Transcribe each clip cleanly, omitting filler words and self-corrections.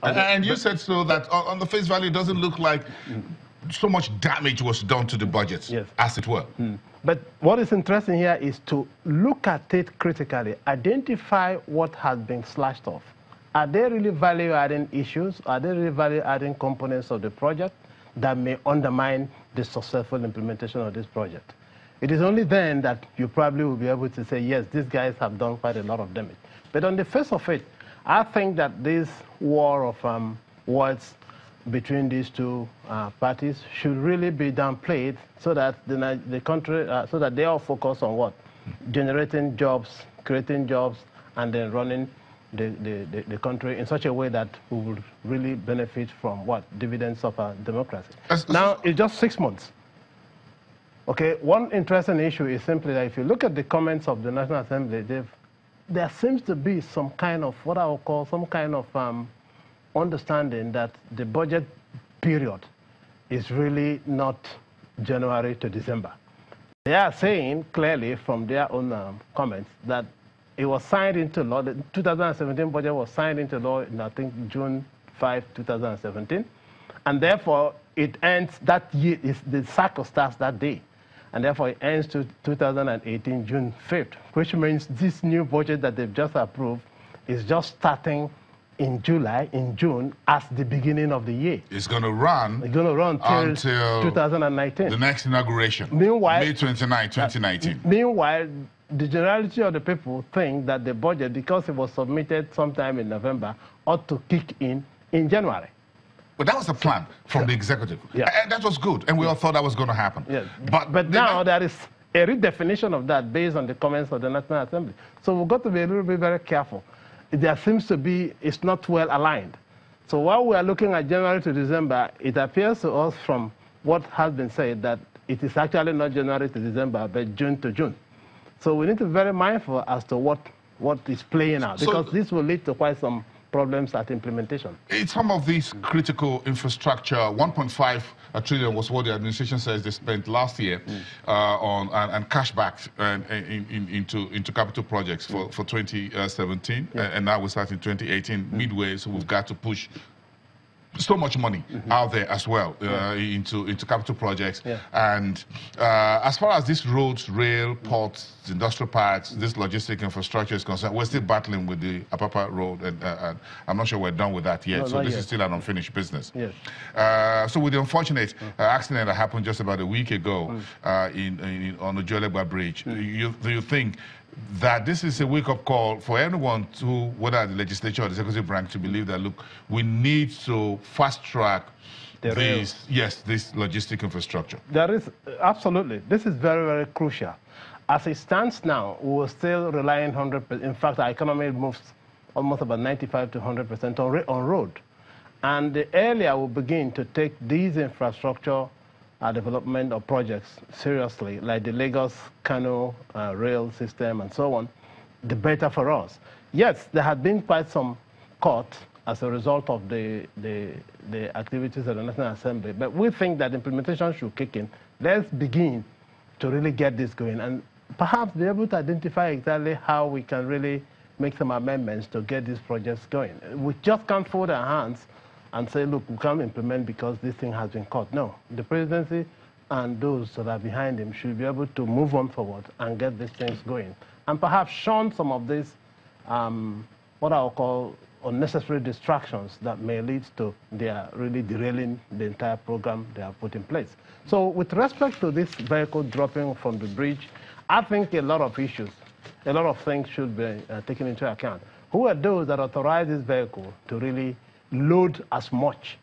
And you said so that on the face value, it doesn't look like so much damage was done to the budget, yes, as it were. But what is interesting here is to look at it critically, identify what has been slashed off. Are there really value-adding issues? Are there really value-adding components of the project that may undermine the successful implementation of this project? It is only then that you probably will be able to say, yes, these guys have done quite a lot of damage. But on the face of it, I think that this war of words between these two parties should really be downplayed so that the country, so that they all focus on what? Generating jobs, creating jobs, and then running the country in such a way that we will really benefit from what? Dividends of our democracy. Now, it's just 6 months. Okay, one interesting issue is simply that if you look at the comments of the National Assembly, there seems to be some kind of, what I would call, some kind of understanding that the budget period is really not January to December. They are saying clearly from their own comments that it was signed into law, the 2017 budget was signed into law in, I think, June 5, 2017, and therefore it ends that year, the cycle starts that day, and therefore it ends to 2018, June 5th, which means this new budget that they've just approved is just starting in June, as the beginning of the year. It's going to run until 2019. The next inauguration, meanwhile, May 29, 2019. Meanwhile, the generality of the people think that the budget, because it was submitted sometime in November, ought to kick in January. But that was the plan from the executive. Yeah. And that was good, and we all thought that was going to happen. Yes. But now there is a redefinition of that based on the comments of the National Assembly. So we've got to be a little bit very careful. There seems to be, it's not well aligned. So while we are looking at January to December, it appears to us from what has been said that it is actually not January to December, but June to June. So we need to be very mindful as to what is playing out, because this will lead to quite some problems at implementation. In some of these critical infrastructure, 1.5 trillion was what the administration says they spent last year on and cashbacks into capital projects for 2017, and now we start in 2018 midway, so we've got to push so much money out there as well into capital projects. And as far as these roads, rail, ports, industrial parks, this logistic infrastructure is concerned, we're still battling with the Apapa Road, and I'm not sure we're done with that yet. So this is still an unfinished business. So with the unfortunate accident that happened just about a week ago on the Jolegba Bridge, do you think that this is a wake-up call for anyone to, whether the legislature or the executive branch, to believe that, look, we need to fast-track this logistic infrastructure? There is, absolutely. This is very, very crucial. As it stands now, we will still rely on 100%. In fact, our economy moves almost about 95 to 100% on road. And the earlier we begin to take these infrastructure development of projects seriously, like the Lagos-Kano rail system and so on, the better for us. Yes, there had been quite some cut as a result of the activities of the National Assembly, but we think that implementation should kick in. Let's begin to really get this going and perhaps be able to identify exactly how we can really make some amendments to get these projects going. We just can't fold our hands and say, look, we can't implement because this thing has been cut. No, the presidency and those that are behind him should be able to move on forward and get these things going. And perhaps shun some of these, what I will call unnecessary distractions that may lead to their really derailing the entire program they have put in place. So with respect to this vehicle dropping from the bridge, I think a lot of issues, a lot of things should be taken into account. Who are those that authorize this vehicle to really load as much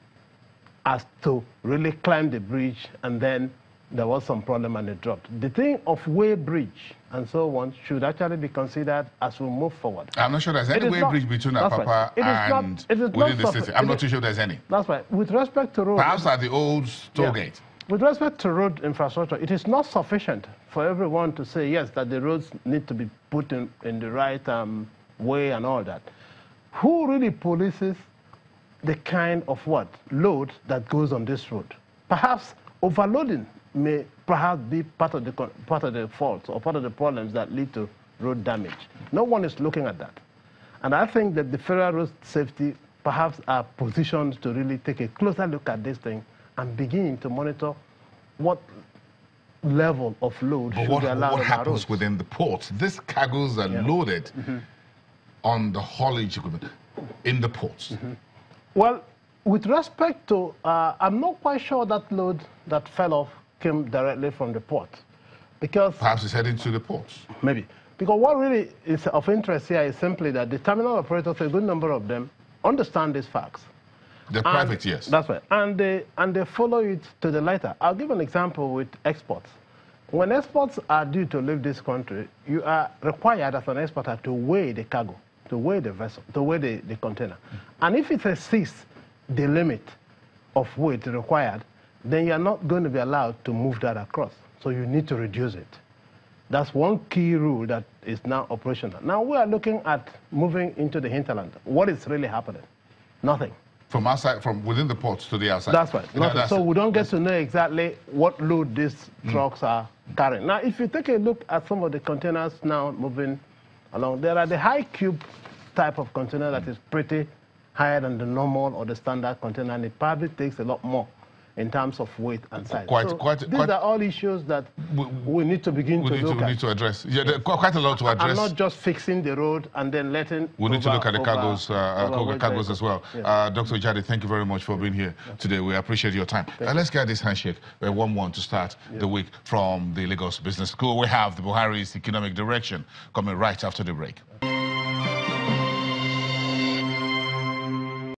as to really climb the bridge, and then there was some problem and it dropped? The thing of way bridge and so on should actually be considered as we move forward. I'm not sure there's any way bridge between Apapa and within the city. I'm not too sure there's any. That's right. With respect to road... Perhaps at the old toll gate. With respect to road infrastructure, it is not sufficient for everyone to say, yes, that the roads need to be put in the right way and all that. Who really polices the kind of load that goes on this road? Perhaps overloading may perhaps be part of the fault or part of the problems that lead to road damage. No one is looking at that. And I think that the Federal Road Safety perhaps are positioned to really take a closer look at this thing and begin to monitor what level of load should be allowed. What happens within the ports? These cargoes are loaded on the haulage equipment in the ports. Well, with respect to, I'm not quite sure that load that fell off came directly from the port, because perhaps it's heading to the ports. Maybe. Because what really is of interest here is simply that the terminal operators, a good number of them, understand these facts. They're private, yes. That's right. And they follow it to the letter. I'll give an example with exports. When exports are due to leave this country, you are required as an exporter to weigh the cargo, to weigh the vessel, to weigh the container. And if it exceeds the limit of weight required, then you're not going to be allowed to move that across. So you need to reduce it. That's one key rule that is now operational. Now we are looking at moving into the hinterland. What is really happening? Nothing. From outside, from within the ports to the outside. That's right. Nothing. So we don't get to know exactly what load these trucks are carrying. Now, if you take a look at some of the containers now moving along, there are the high cube type of container that is pretty higher than the normal or the standard container, and it probably takes a lot more in terms of weight and size. These are all issues that we need to begin to look at. We need to address. Yeah, there's quite a lot to address. And not just fixing the road and then letting. We need to look at the cargoes as well. Yeah. Dr. Jadi, thank you very much for being here today. We appreciate your time. Let's get this handshake. 1-1 to start the week from the Lagos Business School. We have the Buhari's economic direction coming right after the break.